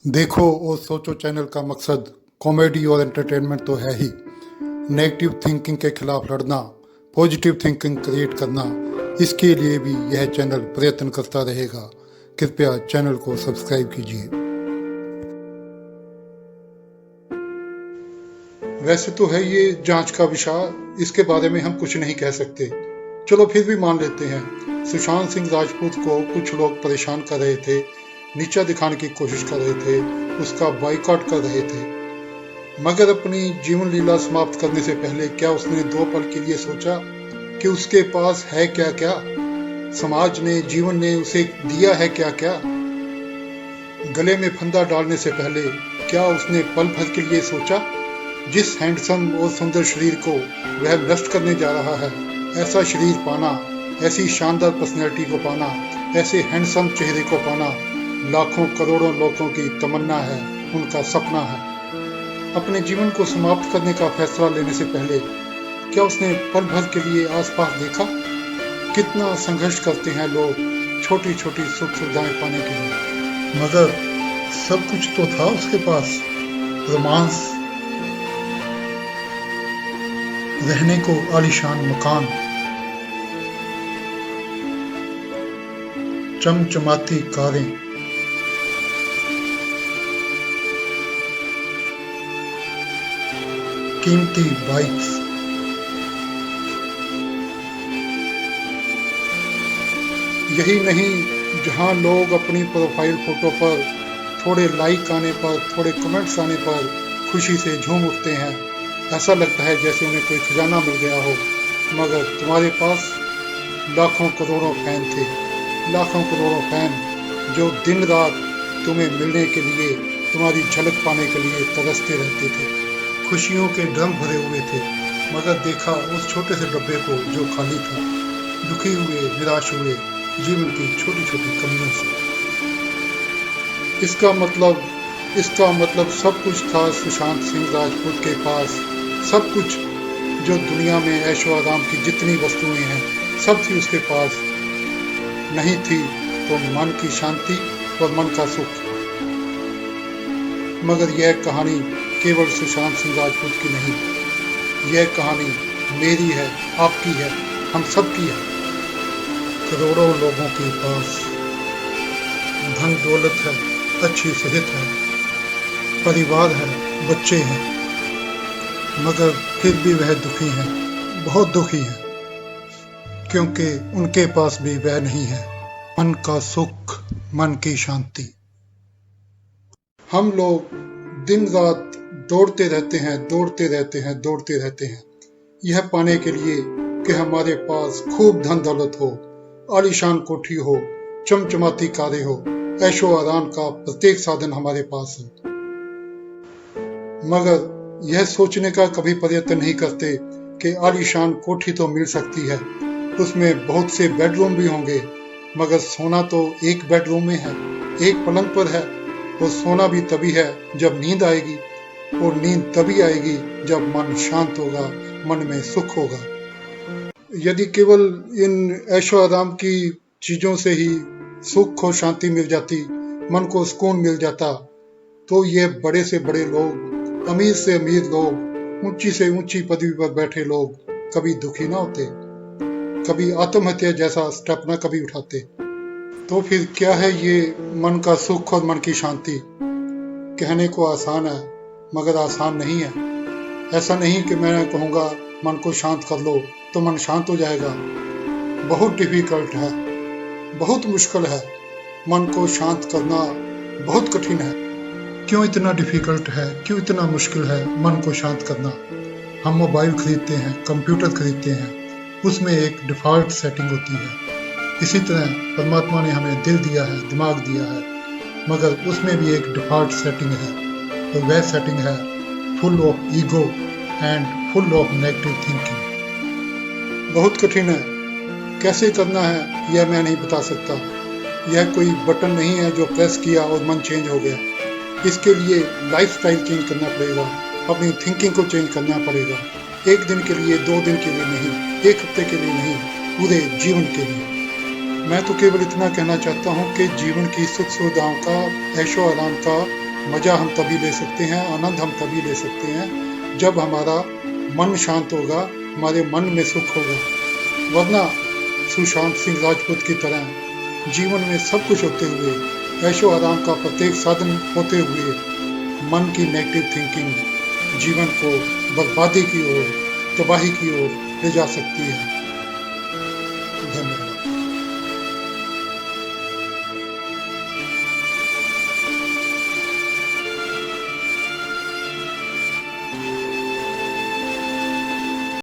देखो और सोचो चैनल का मकसद कॉमेडी और एंटरटेनमेंट तो है ही। नेगेटिव थिंकिंग के खिलाफ लड़ना, पॉजिटिव थिंकिंग क्रिएट करना, इसके लिए भी यह चैनल प्रयत्न करता रहेगा। कृपया चैनल को सब्सक्राइब कीजिए। वैसे तो है ये जांच का विषय, इसके बारे में हम कुछ नहीं कह सकते। चलो फिर भी मान लेते हैं। सुशांत सिंह राजपूत को कुछ लोग परेशान कर रहे थे, नीचा दिखाने की कोशिश कर रहे थे, उसका बाइकआउट कर रहे थे। मगर अपनी जीवन लीला समाप्त करने से पहले क्या उसने 2 पल के लिए सोचा कि उसके पास है क्या क्या? समाज ने, जीवन ने उसे दिया है क्या क्या? गले में फंदा डालने से पहले क्या उसने पल भर के लिए सोचा? जिस हैंडसम और सुंदर शरीर को वह नष्ट करने जा रहा है, ऐसा शरीर पाना, ऐसी शानदार पर्सनैलिटी को पाना, ऐसे हैंडसम चेहरे को पाना लाखों करोड़ों लोगों की तमन्ना है, उनका सपना है। अपने जीवन को समाप्त करने का फैसला लेने से पहले क्या उसने पल भर के लिए आसपास देखा? कितना संघर्ष करते हैं लोग छोटी छोटी सुख सुविधाएं पाने के लिए। मगर सब कुछ तो था उसके पास। रोमांस, रहने को आलीशान मकान, चमचमाती कारें, कीमती बाइक्स। यही नहीं, जहां लोग अपनी प्रोफाइल फोटो पर थोड़े लाइक आने पर, थोड़े कमेंट्स आने पर खुशी से झूम उठते हैं। ऐसा लगता है जैसे उन्हें कोई खजाना मिल गया हो। मगर तुम्हारे पास लाखों करोड़ों फैन थे, लाखों करोड़ों फैन जो दिन रात तुम्हें मिलने के लिए, तुम्हारी झलक पाने के लिए तरसते रहते थे। खुशियों के ड्रम भरे हुए थे, मगर देखा उस छोटे से डब्बे को जो खाली था। दुखी हुए, निराश हुए जीवन की छोटी छोटी कमियों से। इसका मतलब सब कुछ था सुशांत सिंह राजपूत के पास। सब कुछ जो दुनिया में ऐशो आराम की जितनी वस्तुएं हैं, सब थी उसके पास। नहीं थी तो मन की शांति और मन का सुख। मगर यह कहानी केवल सुशांत सिंह राजपूत की नहीं, यह कहानी मेरी है, आपकी है, हम सब की है। करोड़ों लोगों के पास धन दौलत है, अच्छी सेहत है, परिवार है, बच्चे हैं, मगर फिर भी वह दुखी हैं, बहुत दुखी हैं, क्योंकि उनके पास भी वह नहीं है, मन का सुख, मन की शांति। हम लोग दिन रात दौड़ते रहते हैं, दौड़ते रहते हैं, दौड़ते रहते हैं, यह पाने के लिए कि हमारे पास खूब धन दौलत हो, आलीशान कोठी हो, चमचमाती कारें हो, ऐशो आराम का प्रत्येक साधन हमारे पास हो। मगर यह सोचने का कभी प्रयत्न नहीं करते कि आलीशान कोठी तो मिल सकती है, उसमें बहुत से बेडरूम भी होंगे, मगर सोना तो एक बेडरूम में है, एक पलंग पर है। और सोना भी तभी है जब नींद आएगी, और नींद तभी आएगी जब मन शांत होगा, मन में सुख होगा। यदि केवल इन ऐशो आराम की चीजों से ही सुख और शांति मिल जाती, मन को सुकून मिल जाता, तो ये बड़े से बड़े लोग, अमीर से अमीर लोग, ऊंची से ऊंची पदवी पर बैठे लोग कभी दुखी ना होते, कभी आत्महत्या जैसा स्टेप ना कभी उठाते। तो फिर क्या है ये मन का सुख और मन की शांति? कहने को आसान है, मगर आसान नहीं है। ऐसा नहीं कि मैं कहूँगा मन को शांत कर लो तो मन शांत हो जाएगा। बहुत डिफिकल्ट है, बहुत मुश्किल है। मन को शांत करना बहुत कठिन है। क्यों इतना डिफिकल्ट है, क्यों इतना मुश्किल है मन को शांत करना? हम मोबाइल खरीदते हैं, कंप्यूटर खरीदते हैं, उसमें एक डिफॉल्ट सेटिंग होती है। इसी तरह परमात्मा ने हमें दिल दिया है, दिमाग दिया है, मगर उसमें भी एक डिफॉल्ट सेटिंग है, और वह सेटिंग है full of ego and full of negative thinking. बहुत कठिन है, कैसे करना है यह मैं नहीं बता सकता। यह कोई बटन नहीं है जो प्रेस किया और मन चेंज हो गया। इसके लिए लाइफस्टाइल चेंज करना पड़ेगा, अपनी थिंकिंग को चेंज करना पड़ेगा। एक दिन के लिए, 2 दिन के लिए नहीं, एक हफ्ते के लिए नहीं, पूरे जीवन के लिए। मैं तो केवल इतना कहना चाहता हूँ कि जीवन की सुख सुविधाओं का, ऐशो आराम का मजा हम तभी ले सकते हैं, आनंद हम तभी ले सकते हैं जब हमारा मन शांत होगा, हमारे मन में सुख होगा। वरना सुशांत सिंह राजपूत की तरह जीवन में सब कुछ होते हुए, ऐशो आराम का प्रत्येक साधन होते हुए, मन की नेगेटिव थिंकिंग जीवन को बर्बादी की ओर, तबाही की ओर ले जा सकती है। धन्यवाद।